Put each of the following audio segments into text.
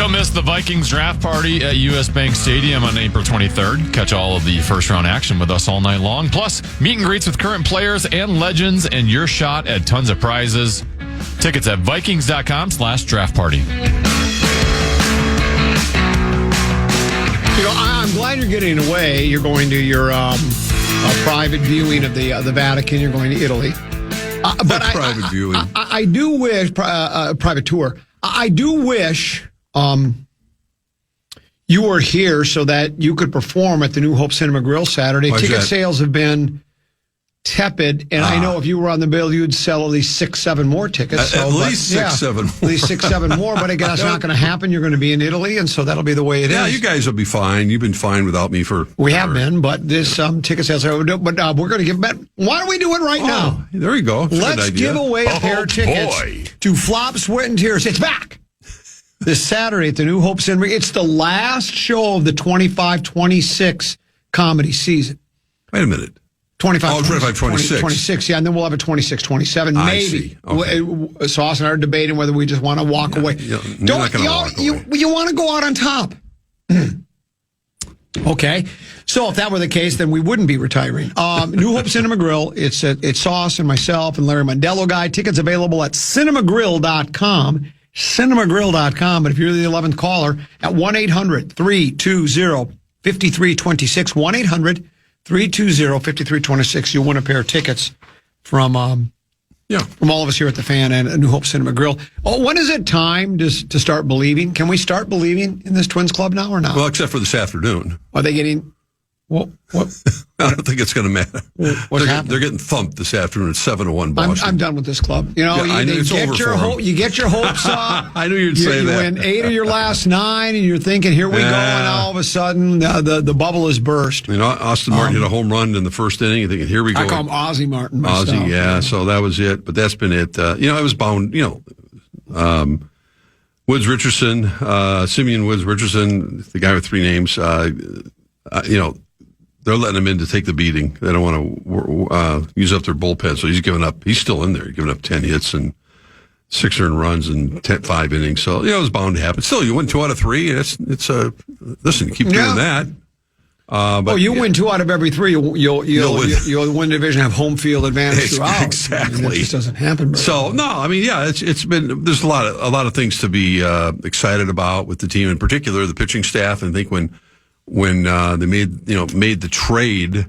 Don't miss the Vikings draft party at U.S. Bank Stadium on April 23rd. Catch all of the first-round action with us all night long. Plus, meet and greets with current players and legends and your shot at tons of prizes. Tickets at Vikings.com/draft party. I'm glad you're getting away. You're going to your private viewing of the Vatican. You're going to Italy. But private viewing. I do wish, private tour. I do wish you were here so that you could perform at the New Hope Cinema Grill Saturday. Ticket sales have been tepid, and I know if you were on the bill, you'd sell at least 6-7 more tickets. At least 6-7 more. At least 6-7 more, but again, that's not going to happen. You're going to be in Italy, and so that'll be the way it is. Yeah, you guys will be fine. You've been fine without me for... We have been, but this ticket sales... But we're going to give back. Why don't we do it right now? There you go. That's Let's give away a pair of tickets to Flop, Sweat, and Tears. It's back this Saturday at the New Hope Cinema. It's the last show of the 25-26 comedy season. Wait a minute. 25-26. Yeah, and then we'll have a 26-27, maybe. Okay. Sauce and I are debating whether we just want to walk away. You're not going to walk away. You want to go out on top. Okay. So if that were the case, then we wouldn't be retiring. New Hope Cinema Grill. It's Sauce and myself and Larry Mondello guy. Tickets available at cinemagrill.com. Cinemagrill.com. But if you're the 11th caller at 1-800-320-5326, 1-800-320-5326, you'll win a pair of tickets from all of us here at the Fan and New Hope Cinema Grill. Oh, when is it time to start believing? Can we start believing in this Twins club now or not? Well, except for this afternoon. Are they getting... What? I don't think it's going to matter. What's happening? They're getting thumped this afternoon at 7-1 Boston. I'm done with this club. You get your hopes up. I knew you'd say that. You win 8 of your last 9, and you're thinking, here we go, and all of a sudden, the bubble is burst. Austin Martin hit a home run in the first inning. You're thinking, here we go. I call him Ozzie Martin myself. Ozzie, yeah. So that was it. But that's been it. I was bound, Woods Richardson, Simeon Woods Richardson, the guy with 3 names, they're letting him in to take the beating. They don't want to use up their bullpen, so he's giving up. He's still in there. He's giving up 10 hits and 6 earned runs in 5 innings. So it was bound to happen. Still, you win 2 out of 3. Listen, keep doing that. You win 2 out of every 3. You'll win the division, have home field advantage throughout. Exactly. That just doesn't happen. So it's been. There's a lot of things to be excited about with the team, in particular the pitching staff. And I think when they made the trade,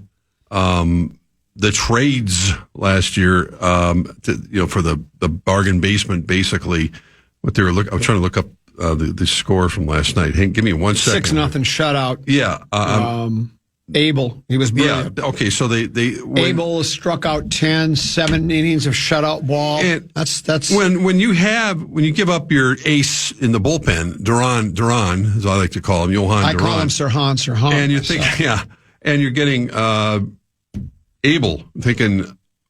the trades last year, for the bargain basement, basically what they were looking. I was trying to look up the score from last night. Hank, give me 1 second. 6-0 shutout. Yeah. Abel, he was brilliant. Yeah. Okay. So Abel struck out 7 innings of shutout ball. That's when you give up your ace in the bullpen, Duran, as I like to call him, Johan Duran. I call him Sirhan. And you think, and you're getting Abel, thinking,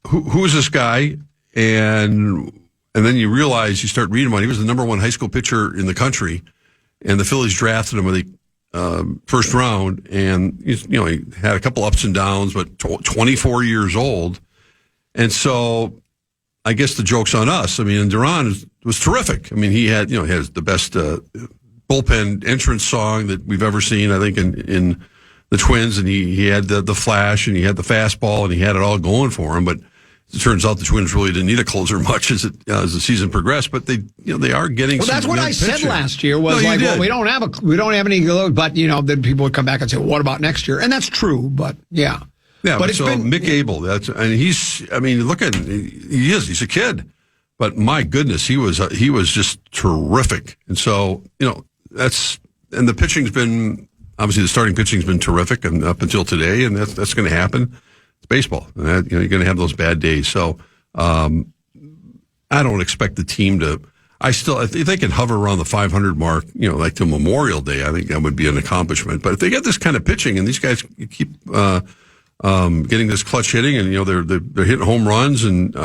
who's this guy? And then you realize, you start reading about, he was the number 1 high school pitcher in the country, and the Phillies drafted him with the first round, and he had a couple ups and downs, but 24 years old. And so I guess the joke's on us. I mean, and Duran was terrific. I mean, he had the best bullpen entrance song that we've ever seen, I think, in the Twins, and he had the flash, and he had the fastball, and he had it all going for him. But it turns out the Twins really didn't need a closer much as the season progressed, but they are getting. Well, that's what I said last year. We don't have any, but then people would come back and say, well, what about next year? And that's true, but yeah. Yeah, but it's been Mick Abel. He's a kid, but my goodness, he was just terrific. And so and the pitching's been, obviously the starting pitching's been terrific, and up until today, and that's going to happen. It's baseball. You're going to have those bad days. So I don't expect the team to. If they can hover around the 500 mark, like to Memorial Day, I think that would be an accomplishment. But if they get this kind of pitching and these guys keep getting this clutch hitting, and they're hitting home runs, and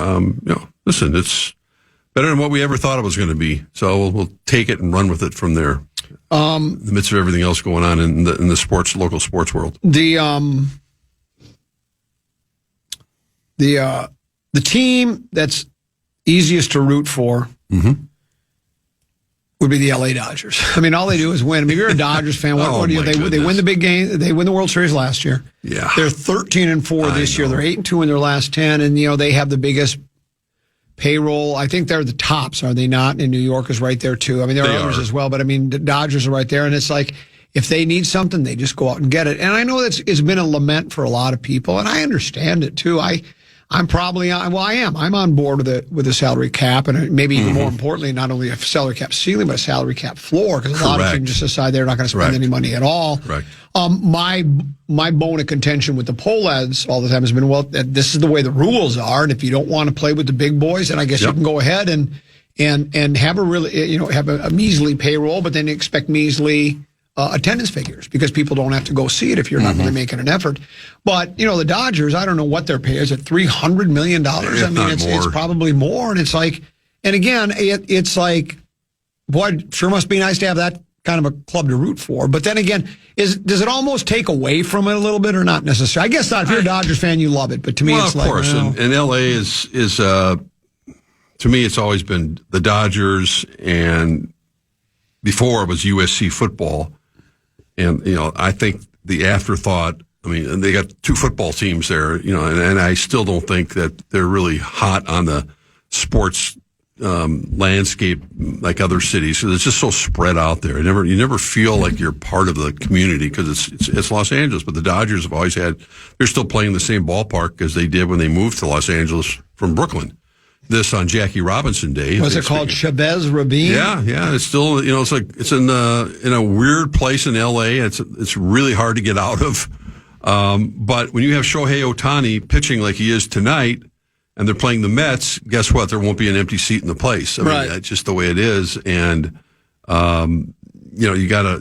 listen, it's better than what we ever thought it was going to be. So we'll take it and run with it from there. In the midst of everything else going on in the local sports world. The team that's easiest to root for would be the LA Dodgers. I mean, all they do is win. I mean, if you're a Dodgers fan, what do you? They win the big game. They win the World Series last year. Yeah, they're 13-4 this year. They're 8-2 in their last 10, and they have the biggest payroll. I think they're the tops, are they not? And New York is right there too. I mean, there are others as well, but I mean, the Dodgers are right there, and it's like if they need something, they just go out and get it. And I know it's been a lament for a lot of people, and I understand it too. I'm probably on. Well, I am. I'm on board with the salary cap, and maybe even more importantly, not only a salary cap ceiling, but a salary cap floor. Because a lot of teams just decide they're not going to spend any money at all. Right. My bone of contention with the poll ads all the time has been, well, this is the way the rules are, and if you don't want to play with the big boys, then I guess you can go ahead and have a really have a measly payroll, but then expect measly attendance figures because people don't have to go see it if you're not really making an effort. But, the Dodgers, I don't know what their pay is at $300 million. I mean, it's probably more. And it's like, and again, it's like, boy, it sure must be nice to have that kind of a club to root for. But then again, does it almost take away from it a little bit or not necessarily? I guess not. If you're a Dodgers fan, you love it. But to me, it's like, of course. And LA is to me, it's always been the Dodgers, and before it was USC football. And, I think the afterthought, I mean, and they got two football teams there, and I still don't think that they're really hot on the sports landscape like other cities. So it's just so spread out there. You never feel like you're part of the community because it's Los Angeles. But the Dodgers have always they're still playing the same ballpark as they did when they moved to Los Angeles from Brooklyn. This on Jackie Robinson Day. Was it called Chavez Ravine? Yeah. It's still, it's like it's in a weird place in L.A. It's really hard to get out of. But when you have Shohei Ohtani pitching like he is tonight, and they're playing the Mets, guess what? There won't be an empty seat in the place. I mean, that's just the way it is. And you got a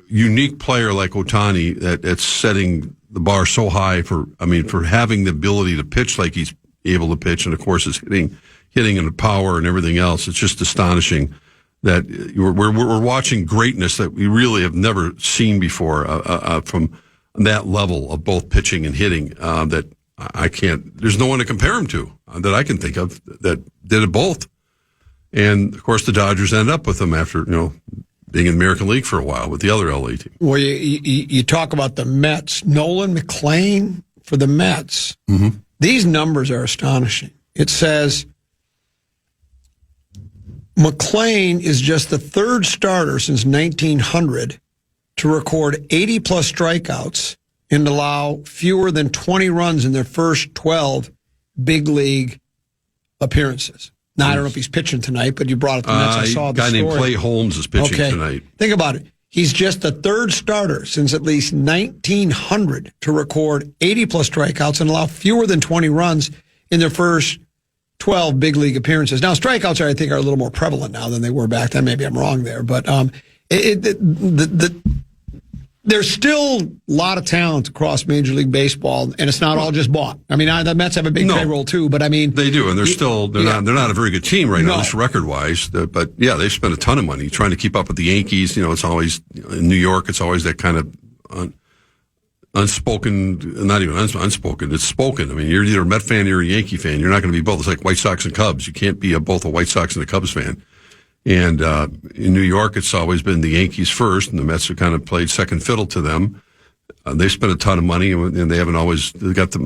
unique player like Ohtani that's setting the bar so high for having the ability to pitch like he's able to pitch, and of course is hitting and the power and everything else. It's just astonishing that we're watching greatness that we really have never seen before from that level of both pitching and hitting. That I can't. There's no one to compare him to that I can think of that did it both. And of course, the Dodgers end up with him after being in the American League for a while with the other LA team. Well, you talk about the Mets. Nolan McLean for the Mets. Mm-hmm. These numbers are astonishing. It says McLean is just the third starter since 1900 to record 80-plus strikeouts and allow fewer than 20 runs in their first 12 big league appearances. Now, I don't know if he's pitching tonight, but you brought up the Mets. I saw the guy story. named Clay Holmes is pitching tonight. Think about it. He's just the third starter since at least 1900 to record 80-plus strikeouts and allow fewer than 20 runs in their first 12 big league appearances. Now, strikeouts I think are a little more prevalent now than they were back then. Maybe I'm wrong there, but there's still a lot of talent across Major League Baseball, and it's not all just bought. I mean, the Mets have a big payroll too, but I mean, they do, and they're not a very good team right now, just record wise. But yeah, they've spent a ton of money trying to keep up with the Yankees. It's always in New York. It's always that kind of unspoken, not even unspoken. It's spoken. I mean, you're either a Met fan or you're a Yankee fan. You're not going to be both. It's like White Sox and Cubs. You can't be both a White Sox and a Cubs fan. And in New York, it's always been the Yankees first, and the Mets have kind of played second fiddle to them. They spent a ton of money, and they haven't always got the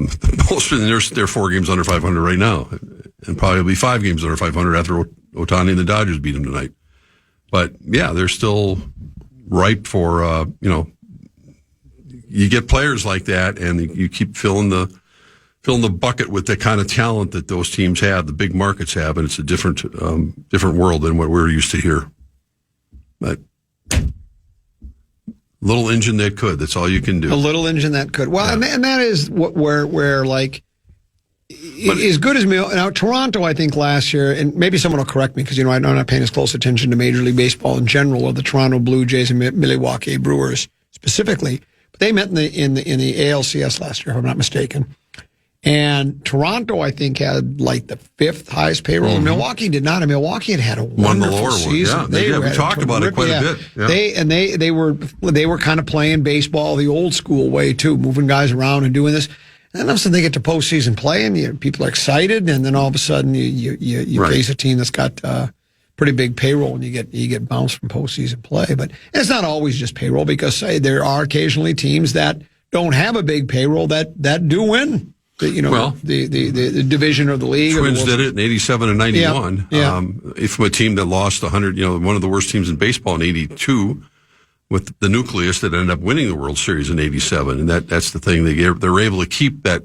most. And they're 4 games under 500 right now, and probably 5 games under 500 after Ohtani and the Dodgers beat them tonight. But yeah, they're still ripe for you get players like that, and you keep filling the bucket with the kind of talent that those teams have, the big markets have, and it's a different world than what we're used to here. But little engine that could. That's all you can do. A little engine that could. Well, yeah. and that is where like as good as now Toronto, I think last year, and maybe someone will correct me because I'm not paying as close attention to Major League Baseball in general or the Toronto Blue Jays and Milwaukee Brewers specifically, but they met in the ALCS last year, if I'm not mistaken. And Toronto, I think, had like the 5th highest payroll. Mm-hmm. Milwaukee did not. And Milwaukee had a wonderful season. Yeah, we talked about it quite a bit. Yeah. They were kind of playing baseball the old school way too, moving guys around and doing this. And then all of a sudden they get to postseason play, and people are excited. And then all of a sudden you face a team that's got pretty big payroll when you get bounced from postseason play. But it's not always just payroll, because there are occasionally teams that don't have a big payroll that do win. The division or the league. Twins did it in 87 and 91. Yeah. From a team that lost 100, one of the worst teams in baseball in 82, with the nucleus that ended up winning the World Series in 87. And that's the thing. They're able to keep that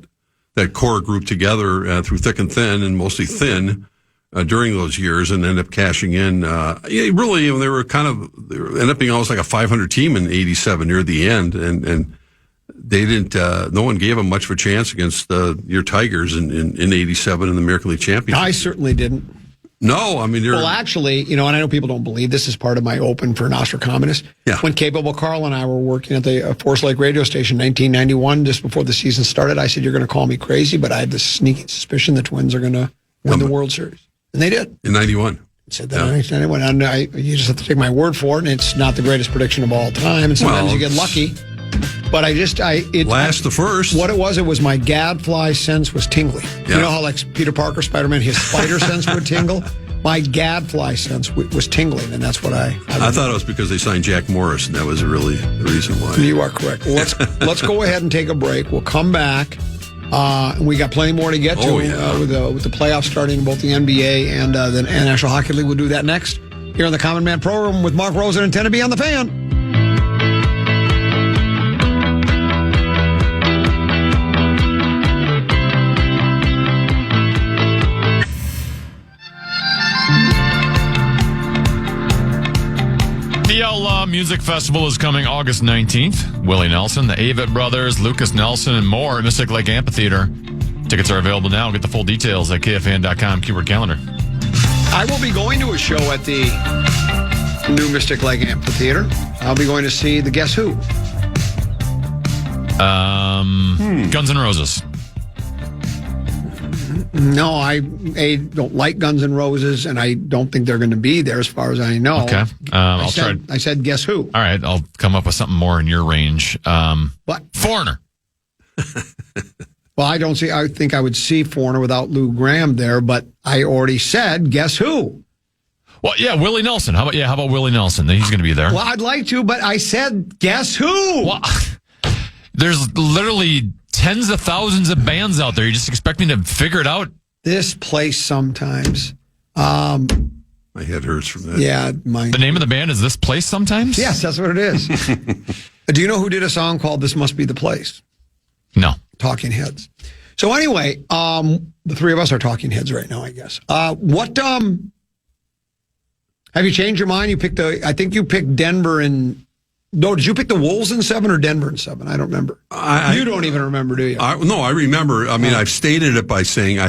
core group together through thick and thin, and mostly thin, during those years, and end up cashing in. Really, they ended up being almost like a 500 team in 87 near the end. And they didn't, no one gave them much of a chance against your Tigers in 87 in the American League Championship. I certainly didn't. No, I mean, well, actually, and I know people don't believe this is part of my open for Nostradamus. Yeah. When Capable Carl and I were working at the Forest Lake radio station in 1991, just before the season started, I said, "You're going to call me crazy, but I have this sneaking suspicion the Twins are going to win the World Series." And they did. In 91. Said that in 1991. You just have to take my word for it, and it's not the greatest prediction of all time. And sometimes you get lucky. But last the first. What it was my gadfly sense was tingling. Yeah. You know how, like Peter Parker, Spider-Man, his spider sense would tingle? My gadfly sense was tingling, and that's what I thought it was because they signed Jack Morris, and that was really the reason why. You are correct. Well, let's go ahead and take a break. We'll come back. And we got plenty more to get to with the playoffs starting in both the NBA and the National Hockey League. We'll do that next here on the Common Man program with Mark Rosen and Tennessee on the Fan. Music Festival is coming August 19th. Willie Nelson, the Avett Brothers, Lucas Nelson, and more at Mystic Lake Amphitheater. Tickets are available now. Get the full details at KFAN.com keyword calendar. I will be going to a show at the new Mystic Lake Amphitheater. I'll be going to see the Guess Who. Guns N' Roses. No, I don't like Guns N' Roses, and I don't think they're going to be there as far as I know. Okay. I said, guess who? All right, I'll come up with something more in your range. What? Foreigner. Well, I think I would see Foreigner without Lou Graham there, but I already said, guess who? Well, yeah, Willie Nelson. How about Willie Nelson? He's going to be there. Well, I'd like to, but I said, guess who? Well, there's literally tens of thousands of bands out there. You just expect me to figure it out? This place sometimes. My head hurts from that. Yeah. The name of the band is This Place Sometimes? Yes, that's what it is. Do you know who did a song called This Must Be the Place? No. Talking Heads. So anyway, the three of us are talking heads right now, I guess. Have you changed your mind? I think you picked Denver and... No, did you pick the Wolves in 7 or Denver in 7? I don't remember. You don't even remember, do you? No, I remember. I mean, I've stated it by saying,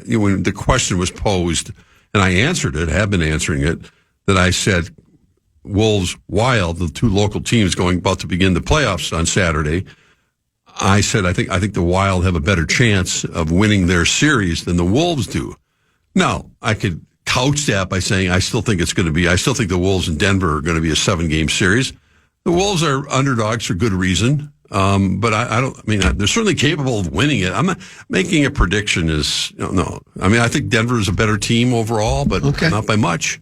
when the question was posed, and I answered it, have been answering it, that I said Wolves, Wild, the two local teams about to begin the playoffs on Saturday. I said, I think the Wild have a better chance of winning their series than the Wolves do. Now, I could couch that by saying I still think the Wolves and Denver are going to be a 7-game series. The Wolves are underdogs for good reason, but they're certainly capable of winning it. I'm not making a prediction no. I mean, I think Denver is a better team overall, but not by much.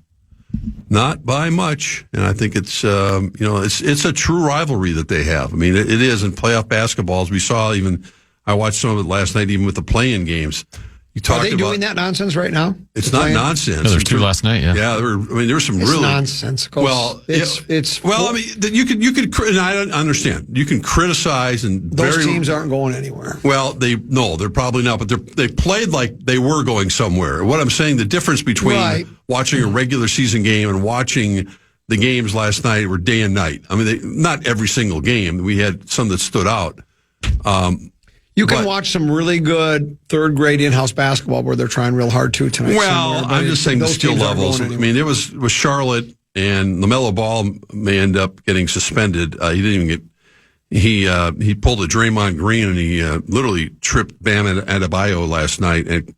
Not by much. And I think it's a true rivalry that they have. I mean, it is in playoff basketball, as we saw I watched some of it last night, even with the play-in games. Are they doing that nonsense right now? It's not nonsense. No, there's 2 last night. Yeah. Yeah, there were some really nonsensical. Well, you could. And I don't understand. You can criticize and those teams aren't going anywhere. Well, they're probably not, but they played like they were going somewhere. What I'm saying, the difference between watching a regular season game and watching the games last night were day and night. I mean, not every single game. We had some that stood out. You can watch some really good third-grade in-house basketball where they're trying real hard, too, tonight. Well, I'm just saying the skill levels. I mean, it was Charlotte, and LaMelo Ball may end up getting suspended. He didn't even get... He pulled a Draymond Green, and he literally tripped Bam Adebayo last night and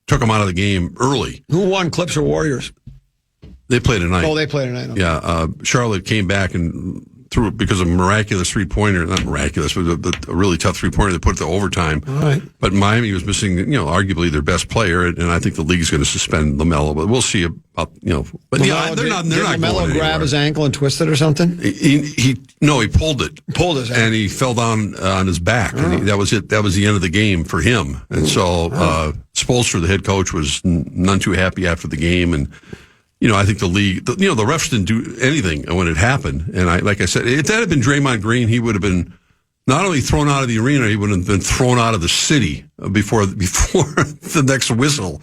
took him out of the game early. Who won, Clips or Warriors? They played tonight. Oh, they played tonight. Okay. Yeah, Charlotte came back and threw because of a miraculous 3-pointer, not miraculous, but a really tough 3-pointer that put it to overtime. Right. But Miami was missing, arguably their best player, and I think the league's going to suspend LaMelo. But we'll see about, But LaMelo, they're not did going LaMelo anywhere. grab his ankle and twist it or something? He pulled it. Pulled his ankle. And he fell down on his back. And that was it. That was the end of the game for him. And so Spoelstra, the head coach, was none too happy after the game. And, I think the league, the refs didn't do anything when it happened. And like I said, if that had been Draymond Green, he would have been not only thrown out of the arena, he would have been thrown out of the city before the next whistle.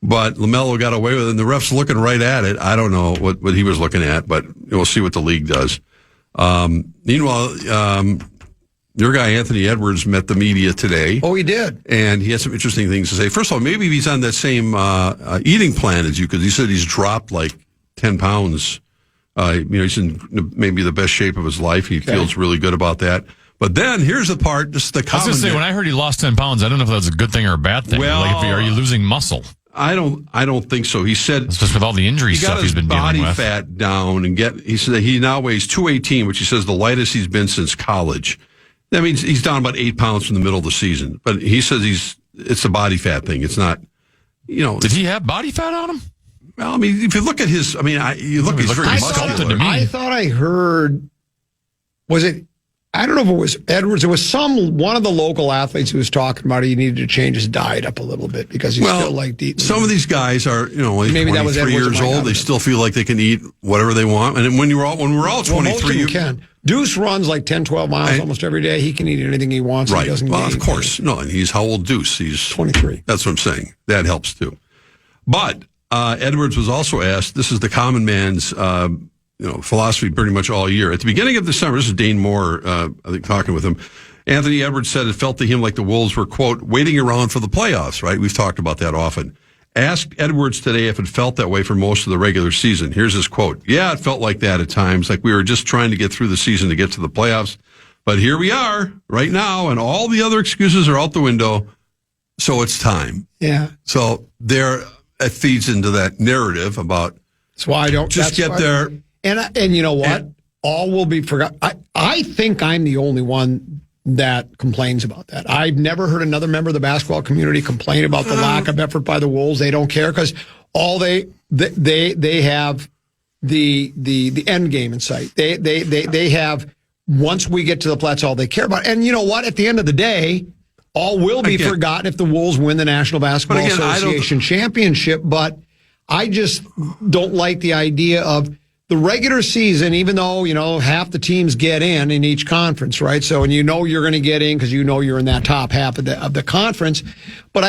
But LaMelo got away with it, and the ref's looking right at it. I don't know what he was looking at, but we'll see what the league does. Meanwhile, your guy, Anthony Edwards, met the media today. Oh, he did. And he had some interesting things to say. First of all, maybe he's on that same eating plan as you, because he said he's dropped like 10 pounds. He's in maybe the best shape of his life. He feels really good about that. But then here's the part, just the I was common. going to say, when I heard he lost 10 pounds, I don't know if that's a good thing or a bad thing. Well, are you losing muscle? I don't think so. He said it's just with all the injury stuff he's been dealing with. He got his body fat down he said that he now weighs 218, which he says the lightest he's been since college. That means he's down about 8 pounds from the middle of the season. But he says it's a body fat thing. It's not, Did he have body fat on him? Well, I mean, if you look at his, he's very sculpted to me. I thought I heard, I don't know if it was Edwards. It was one of the local athletes who was talking about he needed to change his diet up a little bit because he still liked eating. Some of these guys are, only maybe 23 years old. They still feel like they can eat whatever they want. And when we're all 23, most of them can. Deuce runs like 10, 12 miles almost every day. He can eat anything he wants. Right. He doesn't well, gain. of course. No, and he's how old, Deuce? He's 23. That's what I'm saying. That helps too. But Edwards was also asked, this is the common man's philosophy pretty much all year. At the beginning of December, this is Dane Moore, I think, talking with him. Anthony Edwards said it felt to him like the Wolves were, quote, waiting around for the playoffs, right? We've talked about that often. Asked Edwards today if it felt that way for most of the regular season. Here's his quote. Yeah, it felt like that at times, like we were just trying to get through the season to get to the playoffs. But here we are right now, and all the other excuses are out the window, so it's time. Yeah. So it feeds into that narrative about that's why I don't just get there. And you know what? All will be forgotten. I think I'm the only one that complains about that. I've never heard another member of the basketball community complain about the lack of effort by the Wolves. They don't care because all they have the end game in sight. They have, once we get to the playoffs, all they care about. And you know what? At the end of the day, all will be forgotten if the Wolves win the National Basketball Association championship. But I just don't like the idea of the regular season, even though, half the teams get in each conference, right? So, and you're going to get in because you're in that top half of the conference. But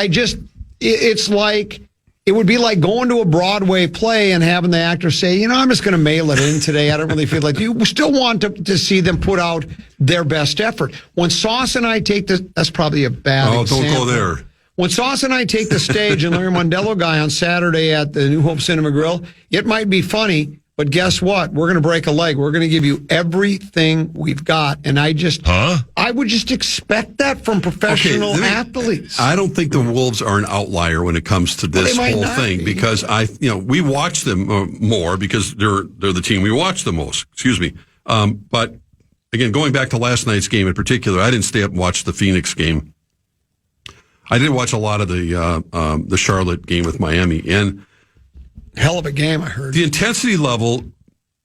it's like, it would be like going to a Broadway play and having the actor say, I'm just going to mail it in today. I don't really feel like you still want to see them put out their best effort. When Sauce and I take that's probably a bad example. Don't go there. When Sauce and I take the stage and Larry Mondello guy on Saturday at the New Hope Cinema Grill, it might be funny, but guess what? We're going to break a leg. We're going to give you everything we've got. And I would just expect that from professional athletes. I don't think the Wolves are an outlier when it comes to this whole thing because we watch them more because they're the team we watch the most. Excuse me. But again, going back to last night's game in particular, I didn't stay up and watch the Phoenix game. I did watch a lot of the Charlotte game with Miami, and hell of a game, I heard. The intensity level,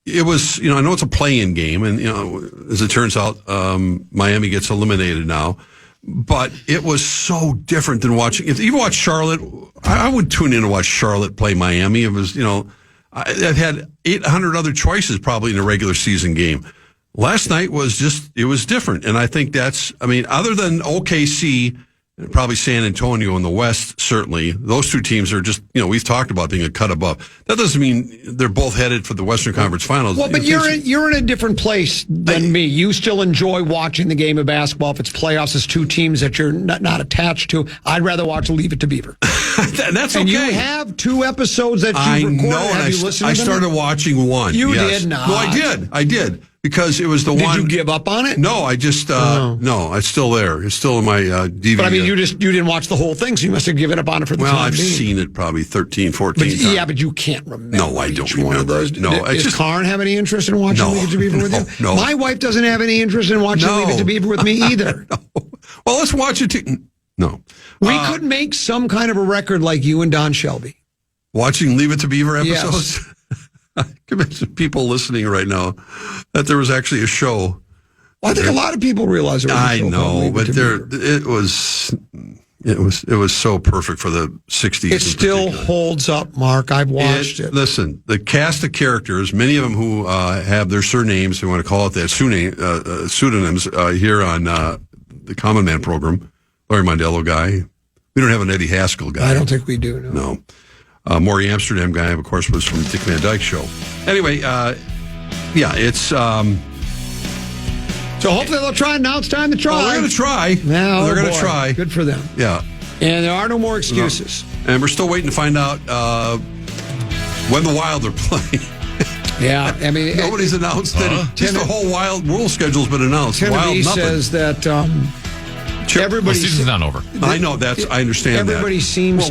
it was, I know it's a play-in game, and, as it turns out, Miami gets eliminated now, but it was so different than watching. If you watch Charlotte, I would tune in to watch Charlotte play Miami. It was, I've had 800 other choices probably in a regular season game. Last night it was different, and I think other than OKC, and probably San Antonio in the West, certainly. Those two teams are just, we've talked about being a cut above. That doesn't mean they're both headed for the Western Conference Finals. Well, but you're in a different place than me. You still enjoy watching the game of basketball. If it's playoffs, it's two teams that you're not attached to. I'd rather watch Leave It to Beaver. That's okay. And you have 2 episodes that you've recorded. I know, have you listened to them? I started watching one. You did not. No, I did. because it was the Did one. you give up on it? No, I just no, it's still there. It's still in my DVD. But I mean, you didn't watch the whole thing, so you must have given up on it for the time I've being. seen it probably 13, 14 times. Yeah, but you can't remember. No, I don't remember. One of those. No, Does Karn have any interest in watching Leave It to Beaver with you? No. My wife doesn't have any interest in watching Leave It to Beaver with me either. No. Well, let's watch it. No. We could make some kind of a record like you and Don Shelby. Watching Leave It to Beaver episodes? Yes. I convinced people listening right now that there was actually a show. Well, I think a lot of people realize there was a show. I know, but Beaver. it was so perfect for the 60s. It still holds up, Mark. I've watched it. Listen, the cast of characters, many of them who have their surnames, they want to call it that, pseudonyms here on the Common Man program. Larry Mondello guy. We don't have an Eddie Haskell guy. I don't think we do. No. Maury Amsterdam guy, of course, was from Dick Van Dyke Show. Anyway, it's... So hopefully they'll try. Now it's time to try. they're going to try. Now they're going to try. Good for them. Yeah. And there are no more excuses. No. And we're still waiting to find out when the Wild are playing. Yeah, I mean... Nobody's announced that. Just the whole Wild World schedule's been announced. Kennedy Wild, says that... The season's not over. I know, I understand that. Everybody seems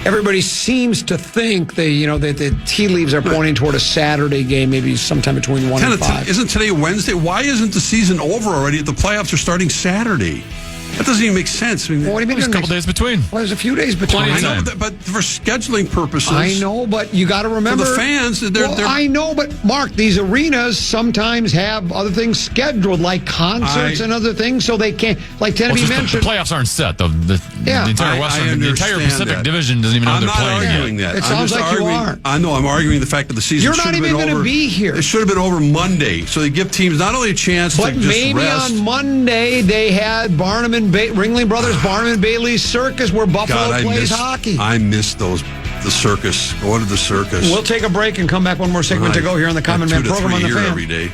Everybody seems to think that the tea leaves are pointing toward a Saturday game, maybe sometime between 1 and 5. Isn't today Wednesday? Why isn't the season over already if the playoffs are starting Saturday? That doesn't even make sense. I mean, what do you mean? There's a couple days between. Well, there's a few days between. I know, but for scheduling purposes. I know, but you got to remember. For the fans, they're... I know, but Mark, these arenas sometimes have other things scheduled, like concerts and other things, so they can't. Like Tennessee mentioned, the playoffs aren't set, though. The entire Western, the entire Pacific Division doesn't even know they're playing yet. I'm not arguing that. It sounds like you are. I know. I'm arguing the fact that the season You're not even going to be here. It should have been over Monday, so they give teams not only a chance to just rest. But maybe on Monday they had Barnum and Ringling Brothers. Barnum and Bailey's Circus, where Buffalo plays hockey. I miss the circus. Going to the circus. We'll take a break and come back. One more segment to go here on the Common Man program on the Fan. Every day.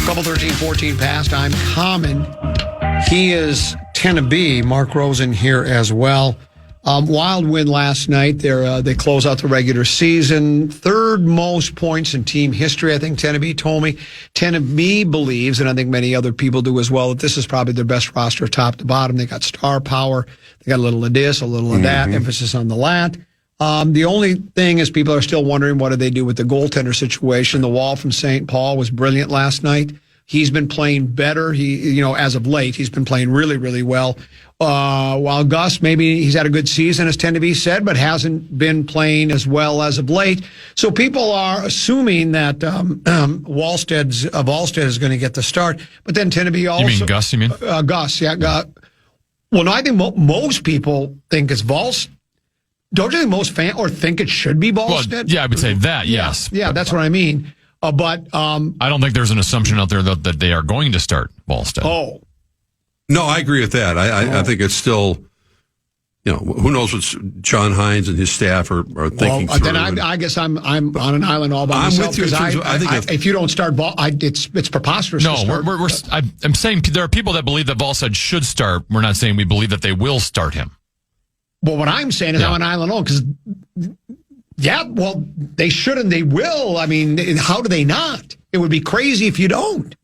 Couple 13-14 pastime. Common. He is 10-B. Mark Rosen here as well. Wild win last night. They close out the regular season. Third most points in team history, I think 10-B told me. 10-B believes, and I think many other people do as well, that this is probably their best roster top to bottom. They got star power. They got a little of this, a little of that, emphasis on the lat. The only thing is people are still wondering what do they do with the goaltender situation. The Wall from St. Paul was brilliant last night. He's been playing better. As of late, he's been playing really, really well. While Gus, maybe he's had a good season, as 10-B said, but hasn't been playing as well as of late. So people are assuming that Wallstead is going to get the start. But then 10-B also... You mean Gus, you mean? Gus, yeah. Well, no, I think most people think it's Wallstead. Don't you think most fans think it should be Wallstead? Well, yeah, I would say that, yes. Yeah, that's what I mean. But I don't think there's an assumption out there that they are going to start Wallstead. Oh. No, I agree with that. I think it's still, who knows what John Hines and his staff are thinking. Well, then I guess I'm on an island all by myself. I'm with you. If you don't start ball, it's preposterous. No, I'm saying there are people that believe that Wallstead should start. We're not saying we believe that they will start him. Well, what I'm saying is I'm on an island alone because, they should and they will. I mean, how do they not? It would be crazy if you don't.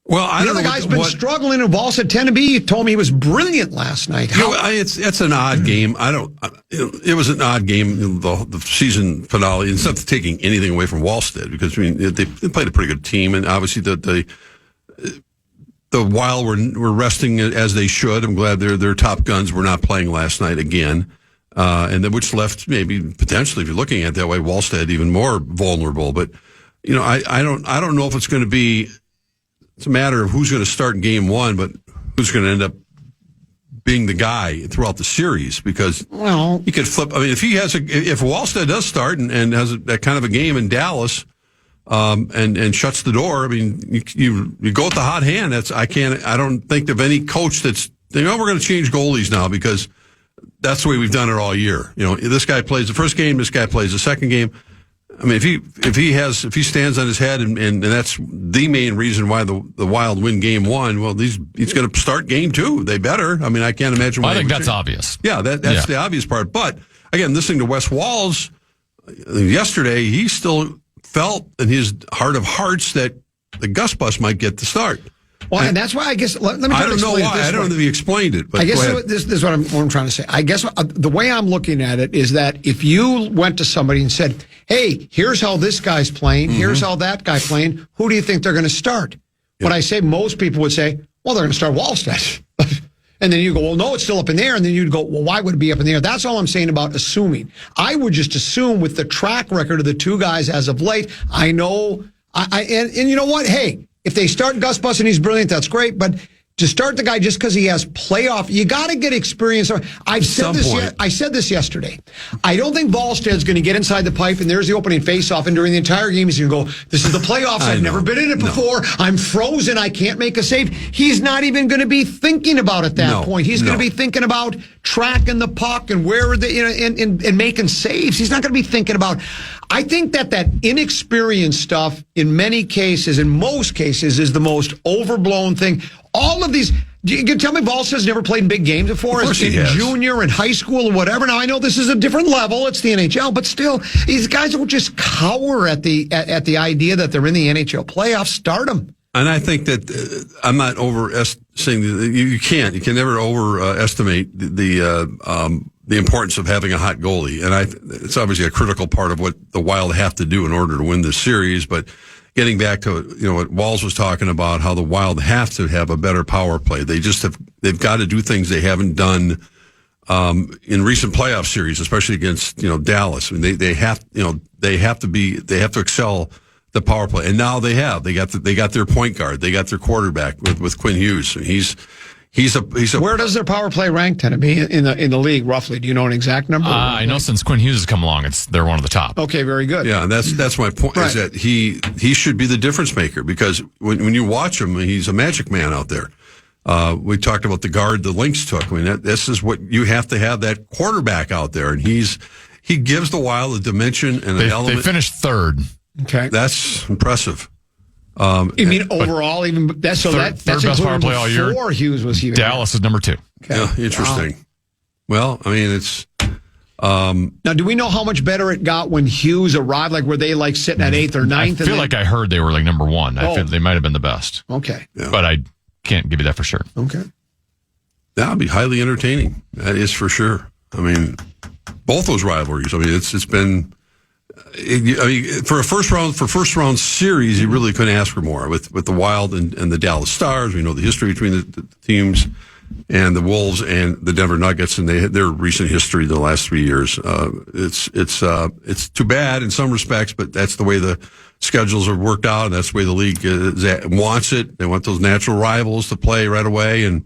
Well, I don't know. The guy's been struggling, and Ball said 10-B. He told me he was brilliant last night. It's an odd game. It was an odd game, the season finale. It's not taking anything away from Wallstead because they played a pretty good team, and obviously the Wild were resting as they should. I'm glad their top guns were not playing last night again, and then which left maybe potentially, if you're looking at it that way, Wallstead even more vulnerable. But I don't know if it's going to be. It's a matter of who's going to start in game one, but who's going to end up being the guy throughout the series, because he could flip. I mean, if Wallstead does start and has that kind of a game in Dallas, and shuts the door, I mean, you go with the hot hand. I don't think of any coach that's, we're going to change goalies now because that's the way we've done it all year. This guy plays the first game, this guy plays the second game. I mean, if he stands on his head and that's the main reason why the Wild win game one, well, he's going to start game two. They better. I mean, I can't imagine why. I think that's obvious. Yeah, that's the obvious part. But again, listening to Wes Walz yesterday, he still felt in his heart of hearts that the Gus Bus might get the start. Well, and that's why I guess let me. I don't know why. I don't know if he explained it. But I guess this is what I'm trying to say. I guess the way I'm looking at it is that if you went to somebody and said, "Hey, here's how this guy's playing. Here's how that guy's playing. Who do you think they're going to start?" What I say, most people would say, "Well, they're going to start Wallstead." And then you go, "Well, no, it's still up in the air." And then you'd go, "Well, why would it be up in the air?" That's all I'm saying about assuming. I would just assume with the track record of the two guys as of late. I know, and you know what? Hey. If they start Gus Bus and he's brilliant, that's great. But to start the guy just because he has playoff, you got to get experience. I said this yesterday. I don't think Wallsted's going to get inside the pipe and there's the opening faceoff, and during the entire game he's going to go, "This is the playoffs. I've never been in it before. I'm frozen. I can't make a save." He's not even going to be thinking about it at that point. He's going to be thinking about tracking the puck and where are and making saves. He's not going to be thinking about. I think that inexperienced stuff in most cases, is the most overblown thing. All of these, you can tell me Wallsted's never played in big games before, in junior and high school or whatever. Now I know this is a different level; it's the NHL, but still, these guys don't just cower at the idea that they're in the NHL playoffs. Start them. And I think that I'm not saying you can never overestimate the importance of having a hot goalie, and it's obviously a critical part of what the Wild have to do in order to win this series. But getting back to what Walz was talking about, how the Wild have to have a better power play. They've got to do things they haven't done in recent playoff series, especially against Dallas. I mean, they have to excel the power play, and now they got their point guard, they got their quarterback with Quinn Hughes. He's a. Where does their power play rank tend to be in the league roughly? Do you know an exact number? I know since Quinn Hughes has come along, they're one of the top. Okay, very good. Yeah, and that's my point. Right. Is that he should be the difference maker, because when you watch him, he's a magic man out there. We talked about the guard the Lynx took. I mean, this is what you have to have, that quarterback out there, and he gives the Wild a dimension and an element. They finished third. Okay, that's impressive. You mean overall, that's third best power play all year. Before Hughes was here. Dallas is number 2. Okay. Yeah, interesting. Wow. Well, I mean, it's. Now, do we know how much better it got when Hughes arrived? Like, were they sitting at 8th or 9th? I feel like I heard they were number 1. I feel they might have been the best. Okay, yeah. But I can't give you that for sure. Okay, that would be highly entertaining. That is for sure. I mean, both those rivalries. I mean, it's been. For first round series, you really couldn't ask for more with the Wild and the Dallas Stars. We know the history between the teams, and the Wolves and the Denver Nuggets, and their recent history the last 3 years. It's too bad in some respects, but that's the way the schedules are worked out, and that's the way the league wants it. They want those natural rivals to play right away, and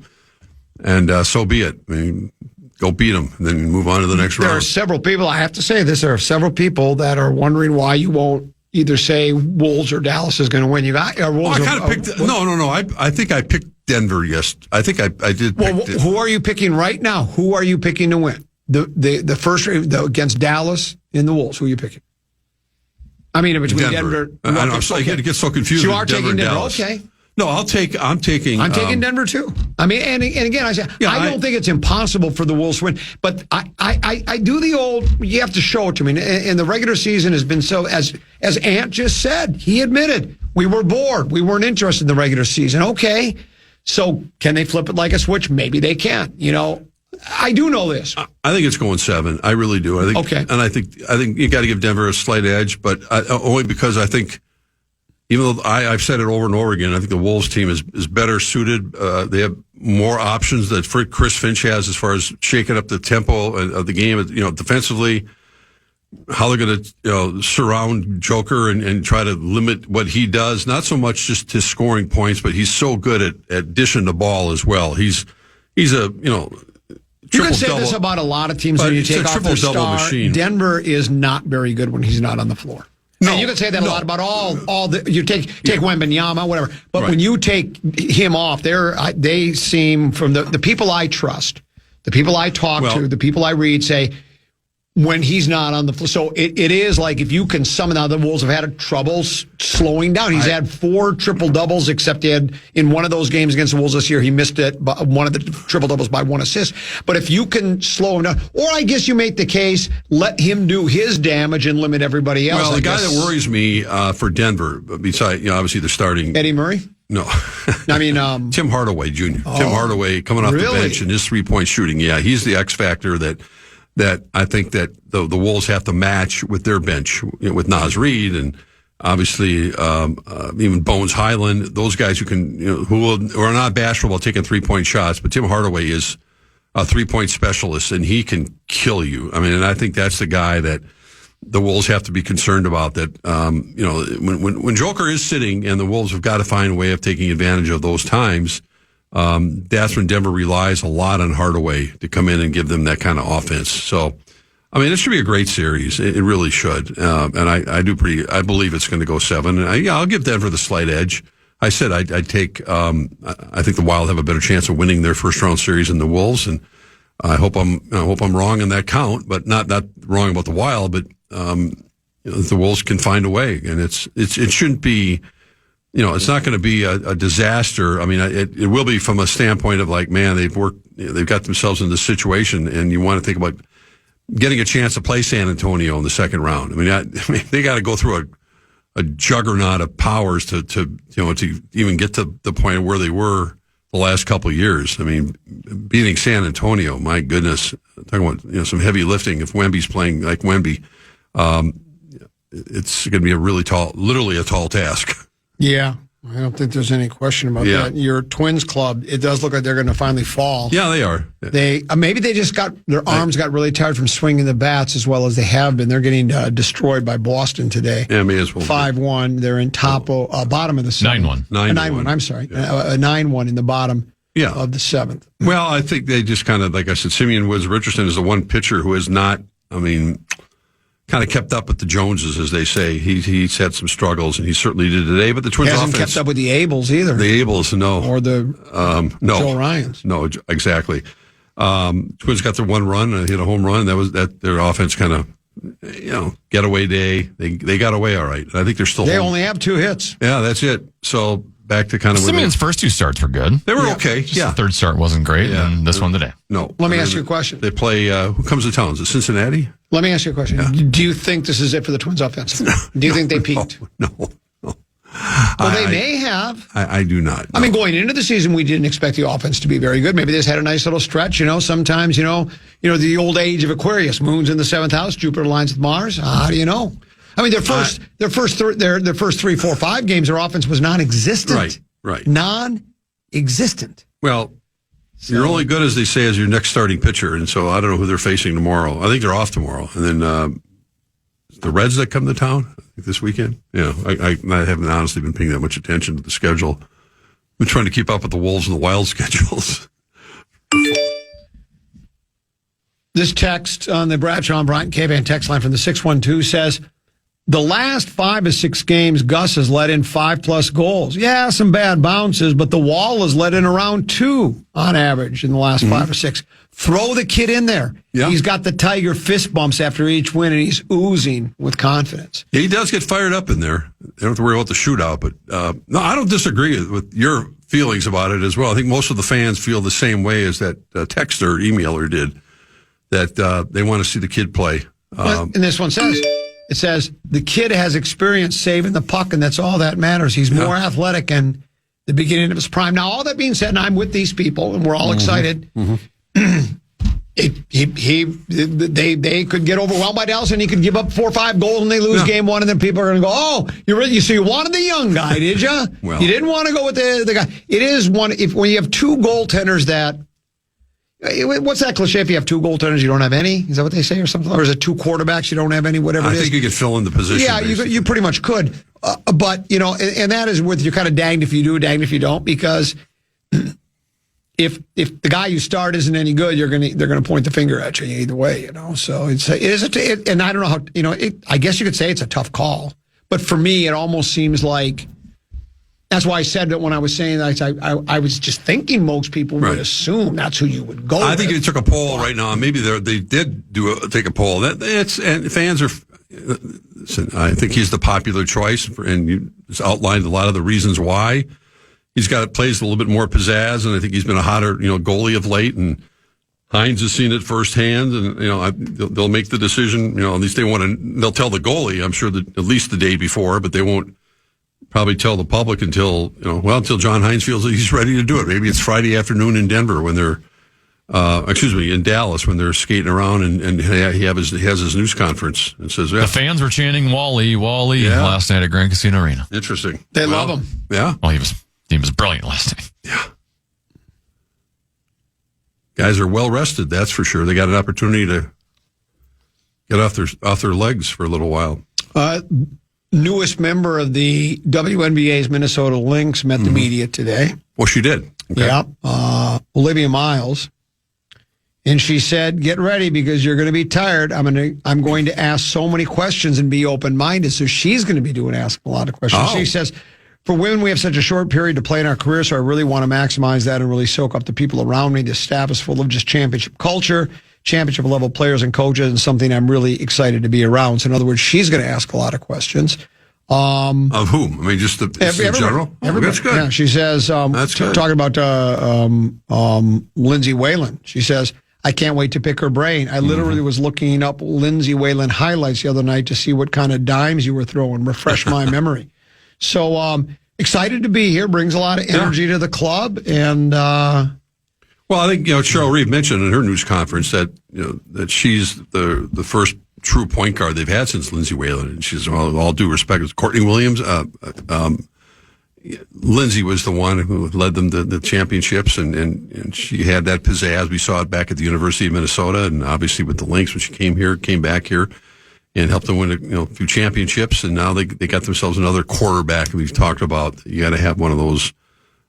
so be it. I mean, go beat them, and then move on to the next round. There are several people, I have to say this, there are several people that are wondering why you won't either say Wolves or Dallas is going to win. I kind of picked. No. I think I picked Denver. Yes, I think I did. Well, who are you picking right now? Who are you picking to win? The first against Dallas and the Wolves. Who are you picking? I mean, between Denver. I get so confused. So you are taking Denver. Dallas. Okay. No, I'm taking Denver too. I mean, and again, I say I don't think it's impossible for the Wolves to win, but I do the old. You have to show it to me. And the regular season has been so, as Ant just said, he admitted we were bored, we weren't interested in the regular season. Okay, so can they flip it like a switch? Maybe they can. I do know this. I think it's going 7. I really do. I think. Okay. And I think you got to give Denver a slight edge, but only because I think. Even though I've said it over and over again, I think the Wolves team is better suited. They have more options that Chris Finch has as far as shaking up the tempo of the game. Defensively, how they're going to surround Joker and try to limit what he does. Not so much just his scoring points, but he's so good at dishing the ball as well. He's a you can say this about a lot of teams when you take off their star. Machine. Denver is not very good when he's not on the floor. No, and you can say that a lot about all the. You take Wembanyama, whatever. But when you take him off, they seem from the people I trust, the people I talk to, the people I read say, when he's not on the floor. So it is like if you can summon out, the Wolves have had trouble slowing down. He's had 4 triple-doubles, except he had in one of those games against the Wolves this year, he missed it, one of the triple-doubles by 1 assist. But if you can slow him down, or I guess you make the case, let him do his damage and limit everybody else. Well, the guy that worries me for Denver, besides, obviously they're starting... Eddie Murray? No. I mean... Tim Hardaway Jr. Tim Hardaway coming off the bench and his three-point shooting. Yeah, he's the X factor that I think that the Wolves have to match with their bench, with Naz Reid and obviously even Bones Highland, those guys who are not bashful about taking 3-point shots. But Tim Hardaway is a 3-point specialist, and he can kill you. I mean, and I think that's the guy that the Wolves have to be concerned about. That when Joker is sitting, and the Wolves have got to find a way of taking advantage of those times. That's when Denver relies a lot on Hardaway to come in and give them that kind of offense. So, I mean, it should be a great series. It really should. And I believe it's going to go 7. And I'll give Denver the slight edge. I said I'd take, I think the Wild have a better chance of winning their first round series than the Wolves. And I hope I'm wrong in that count, but not wrong about the Wild, but, the Wolves can find a way. And it shouldn't be, it's not going to be a disaster. I mean, it will be from a standpoint of like, man, they've got themselves in this situation, and you want to think about getting a chance to play San Antonio in the second round. I mean, they got to go through a juggernaut of powers to even get to the point where they were the last couple of years. I mean, beating San Antonio, my goodness, talking about some heavy lifting. If Wemby's playing like Wemby, it's going to be literally a tall task. Yeah, I don't think there's any question about that. Your Twins club, it does look like they're going to finally fall. Yeah, they are. They maybe they just their arms got really tired from swinging the bats as well as they have been. They're getting destroyed by Boston today. Yeah, may as well. 5-1. They're in bottom of the 7th. 9-1. I'm sorry, a 9-1 in the bottom. Of the 7th. Well, I think they just kind of, like I said, Simeon Woods Richardson is the one pitcher who has not. I mean, kind of kept up with the Joneses, as they say. He's had some struggles, and he certainly did today. But the Twins hasn't kept up with the Abels either. The Abels, no, or the Joe Ryans. No, exactly. Twins got their 1 run and hit a home run. That was their offense kind of getaway day. They got away all right. I think they're still. They only have 2 hits. Yeah, that's it. So back to kind of Simeon's first 2 starts were good. They were okay. Just the third start wasn't great, and this one today. No. Let me ask you a question. They play. Who comes to town? Is it Cincinnati? Let me ask you a question. Yeah. Do you think this is it for the Twins offense? Do you think they peaked? No. Well, they may have. I do not. No. I mean, going into the season, we didn't expect the offense to be very good. Maybe they just had a nice little stretch. Sometimes, the old age of Aquarius, moon's in the 7th house, Jupiter aligns with Mars. How do you know? I mean, their first 3, 4, 5 games, their offense was non-existent. Right. Non-existent. Well, you're only good, as they say, as your next starting pitcher, and so I don't know who they're facing tomorrow. I think they're off tomorrow, and then the Reds that come to town this weekend. I haven't honestly been paying that much attention to the schedule. I've been trying to keep up with the Wolves and the Wild schedules. This text on the Bradshaw and Bryant KFAN text line from the 612 says, the last 5 or 6 games, Gus has let in 5+ goals. Yeah, some bad bounces, but the Wall has let in around 2 on average in the last 5 or 6. Throw the kid in there. Yeah. He's got the Tiger fist bumps after each win, and he's oozing with confidence. He does get fired up in there. You don't have to worry about the shootout, but no, I don't disagree with your feelings about it as well. I think most of the fans feel the same way as that texter, emailer did, that they want to see the kid play. And this one says... It says, the kid has experience saving the puck, and that's all that matters. He's more athletic and the beginning of his prime. Now, all that being said, and I'm with these people, and we're all excited, they could get overwhelmed by Dallas, and he could give up 4 or 5 goals, and they lose game 1, and then people are going to go, oh, so you wanted the young guy, did you? Well, you didn't want to go with the guy. It is when you have 2 goaltenders that, What's that cliche? If you have two goaltenders, you don't have any? Is that what they say or something? Or is it two quarterbacks, you don't have any, whatever it is? I think you could fill in the position. Yeah, you pretty much could. But, and that is with you're kind of danged if you do, danged if you don't, because if the guy you start isn't any good, they're gonna point the finger at you either way, So and I don't know how, I guess you could say it's a tough call. But for me, it almost seems like, that's why I said that when I was saying that, I was just thinking most people would assume that's who you would go with. I think you took a poll right now, and maybe they did take a poll. And fans are, listen, I think he's the popular choice, and he's outlined a lot of the reasons why. He's plays a little bit more pizzazz, and I think he's been a hotter, goalie of late, and Hines has seen it firsthand, and, they'll make the decision, at least they'll tell the goalie, I'm sure, at least the day before, but they won't probably tell the public until John Hines feels that he's ready to do it. Maybe it's Friday afternoon in Denver when they're, in Dallas when they're skating around and he has his news conference and says, the fans were chanting Wally last night at Grand Casino Arena. Interesting. They love him. Yeah. Well, he was brilliant last night. Yeah. Guys are well rested, that's for sure. They got an opportunity to get off their legs for a little while. Newest member of the WNBA's Minnesota Lynx met the media today. Well, she did. Okay. Yeah. Olivia Miles. And she said, get ready because you're going to be tired. I'm going to ask so many questions and be open-minded. So she's going to be asking a lot of questions. Oh. She says, for women, we have such a short period to play in our career, so I really want to maximize that and really soak up the people around me. This staff is full of just championship culture, championship level players and coaches, and something I'm really excited to be around. So in other words, she's going to ask a lot of questions. Of whom? I mean, just in general? Everybody. That's good. Yeah, she says, That's good. talking about Lindsay Whalen, she says, I can't wait to pick her brain. I literally was looking up Lindsay Whalen highlights the other night to see what kind of dimes you were throwing, refresh my memory. So excited to be here, brings a lot of energy to the club, and well, I think Cheryl Reeve mentioned in her news conference that that she's the first true point guard they've had since Lindsay Whalen, and she's all due respect, it's Courtney Williams. Lindsay was the one who led them to the championships, and she had that pizzazz. We saw it back at the University of Minnesota, and obviously with the Lynx when she came back here. And helped them win a few championships, and now they got themselves another quarterback. We've talked about you got to have one of those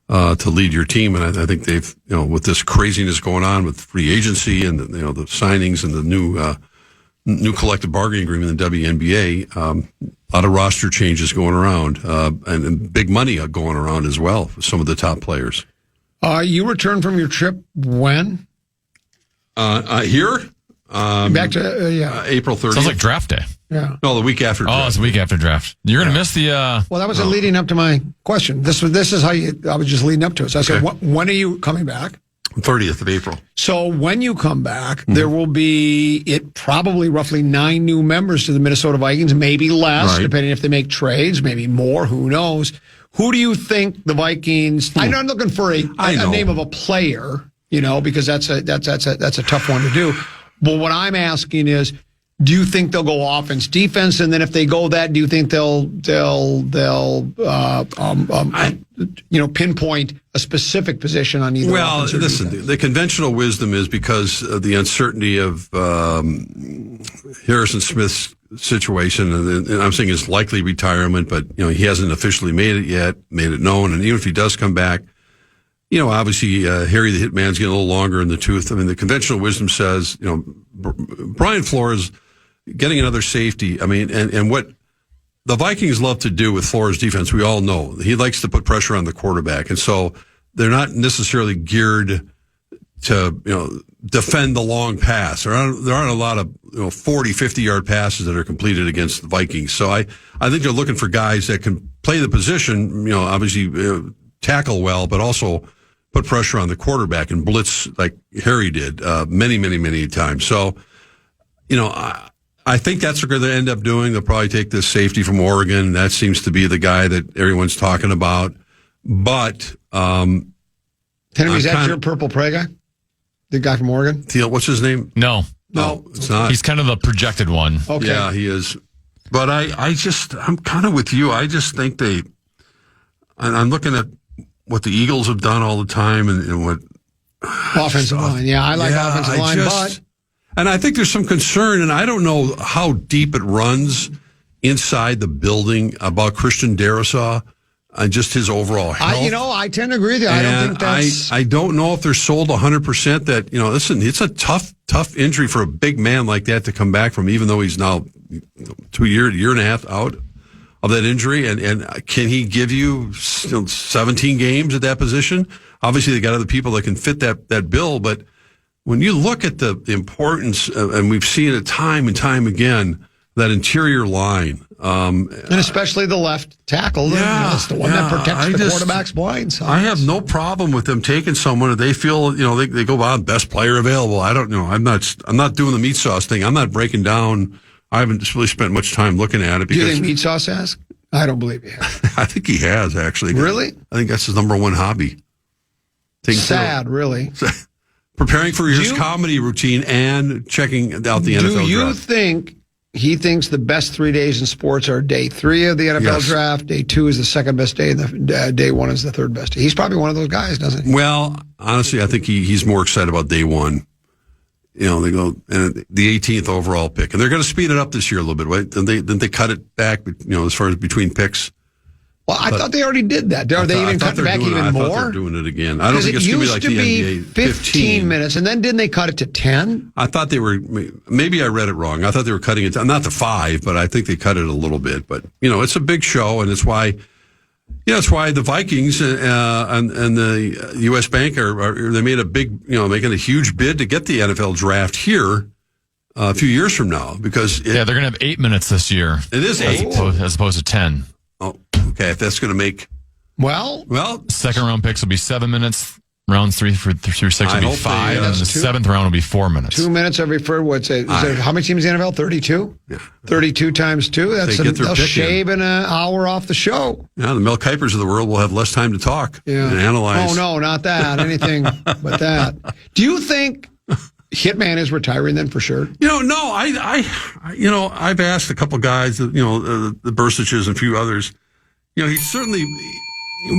to lead your team, and I think they've with this craziness going on with free agency and the signings and the new collective bargaining agreement in the WNBA, a lot of roster changes going around, and big money going around as well for some of the top players. You returned from your trip when? Here. Back to April 30th. Sounds like draft day. Yeah. No, the week after draft. Oh, it's the week after draft. You're going to miss the... Well, that was leading up to my question. This is how I was just leading up to it. So I said, when are you coming back? 30th of April. So when you come back, there will be probably roughly 9 new members to the Minnesota Vikings, maybe less, depending if they make trades, maybe more, who knows. Who do you think the Vikings... I'm not looking for a name of a player, because that's a tough one to do. But what I'm asking is, do you think they'll go offense, defense, and then if they go that, do you think they'll pinpoint a specific position on either? Well, offense or listen, defense? the conventional wisdom is because of the uncertainty of Harrison Smith's situation, and I'm saying his likely retirement, but he hasn't officially made it known, and even if he does come back. Obviously, Harry the Hitman's getting a little longer in the tooth. I mean, the conventional wisdom says, Brian Flores getting another safety. I mean, and what the Vikings love to do with Flores' defense, we all know. He likes to put pressure on the quarterback. And so they're not necessarily geared to, defend the long pass. There aren't a lot of, 40, 50-yard passes that are completed against the Vikings. So I think they're looking for guys that can play the position, obviously tackle well, but also put pressure on the quarterback and blitz like Harry did many, many, many times. So, I think that's what they're going to end up doing. They'll probably take this safety from Oregon. That seems to be the guy that everyone's talking about. But Henry, is that your purple prey guy? The guy from Oregon? What's his name? No, it's not. He's kind of the projected one. Okay. Yeah, he is. But I'm kind of with you. I just think I'm looking at what the Eagles have done all the time and what Offensive line. Yeah, I like offensive line, but. And I think there's some concern, and I don't know how deep it runs inside the building about Christian Darrisaw and just his overall health. I tend to agree with you. I don't think that's... I don't know if they're sold 100% that, listen, it's a tough injury for a big man like that to come back from, even though he's now 2 year and a half out of that injury. And can he give you 17 games at that position? Obviously, they got other people that can fit that bill, but when you look at the importance, and we've seen it time and time again, that interior line. And especially the left tackle. It's the one that protects the quarterback's blind side. I have no problem with them taking someone that they feel, they go on best player available. I don't know. I'm not doing the meat sauce thing. I'm not breaking down. I haven't really spent much time looking at it. Do you think meat sauce has? I don't believe he has. I think he has, actually. Really? I think that's his number one hobby. Sad, really. Preparing for his comedy routine and checking out the NFL draft. Do you think he thinks the best 3 days in sports are day 3 of the NFL draft, day 2 is the second best day, and day 1 is the third best day? He's probably one of those guys, doesn't he? Well, honestly, I think he's more excited about day 1. They go and the 18th overall pick, and they're going to speed it up this year a little bit, right? Then they cut it back, as far as between picks. Well, I thought they already did that. Are they even cutting it back even more? I thought they're doing it again. I don't think it's going to be like the NBA 15 minutes, and then didn't they cut it to 10? I thought they were, maybe I read it wrong. I thought they were cutting it, not to 5, but I think they cut it a little bit. But, it's a big show, and it's why the Vikings and the U.S. Bank they made a big, making a huge bid to get the NFL draft here a few years from now. Because they're going to have 8 minutes this year. It is 8. As opposed to 10. Oh, okay. If that's going to make well, second round picks will be 7 minutes. Rounds 3 through 6 will be 5, and the 7th round will be 4 minutes. 2 minutes every for how many teams in the NFL? 32. Yeah, 32 times 2. They'll shave an hour off the show. Yeah, the Mel Kipers of the world will have less time to talk and analyze. Oh no, not that. Anything but that. Do you think Hitman is retiring then for sure? No. I've asked a couple guys, the Bursiches and a few others. He certainly.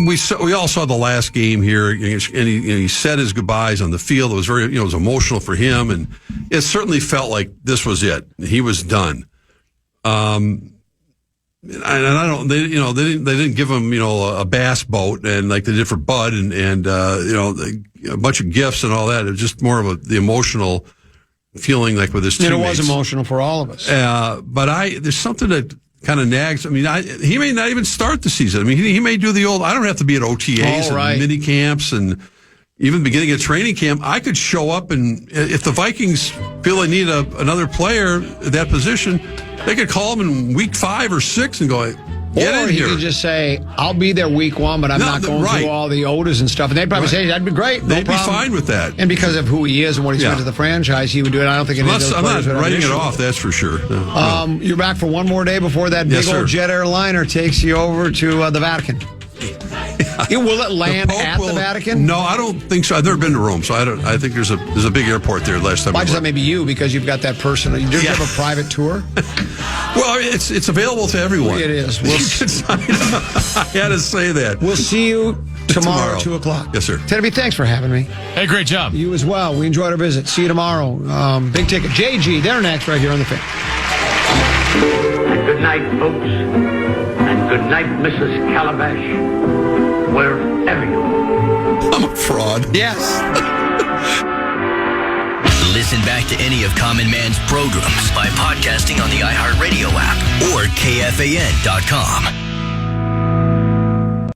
We all saw the last game here, and he said his goodbyes on the field. It was very, it was emotional for him, and it certainly felt like this was it. He was done. And I don't, they didn't give him, a bass boat and like they did for Bud and a bunch of gifts and all that. It was just more of the emotional feeling like with his teammates. It was emotional for all of us. But there's something that kind of nags. I mean, he may not even start the season. I mean, he may do the old, I don't have to be at OTAs and mini camps and even beginning of training camp. I could show up, and if the Vikings feel they need another player at that position, they could call him in week 5 or 6 and go, get in here. Or he could just say, I'll be there week 1, but I'm not going through all the Odas and stuff. And they'd probably say, that'd be great. They'd be fine with that. And because of who he is and what he's meant to the franchise, he would do it. I don't think any of those players would have writing it off, that's for sure. You're back for one more day before that big old jet airliner takes you over to the Vatican. Will it land at the Vatican? No, I don't think so. I've never been to Rome, so I think there's a big airport there. Last time I just thought maybe you, because you've got that personal. You have a private tour. Well, it's available to everyone. It is. I had to say that. We'll see you tomorrow at 2:00. Yes, sir. Teddy, thanks for having me. Hey, great job. You as well. We enjoyed our visit. See you tomorrow. Big Ticket. JG, they're next right here on the Fan. Good night, folks. And good night, Mrs. Calabash. Wherever you are. I'm a fraud. Yes. Listen back to any of Common Man's programs by podcasting on the iHeartRadio app or KFAN.com.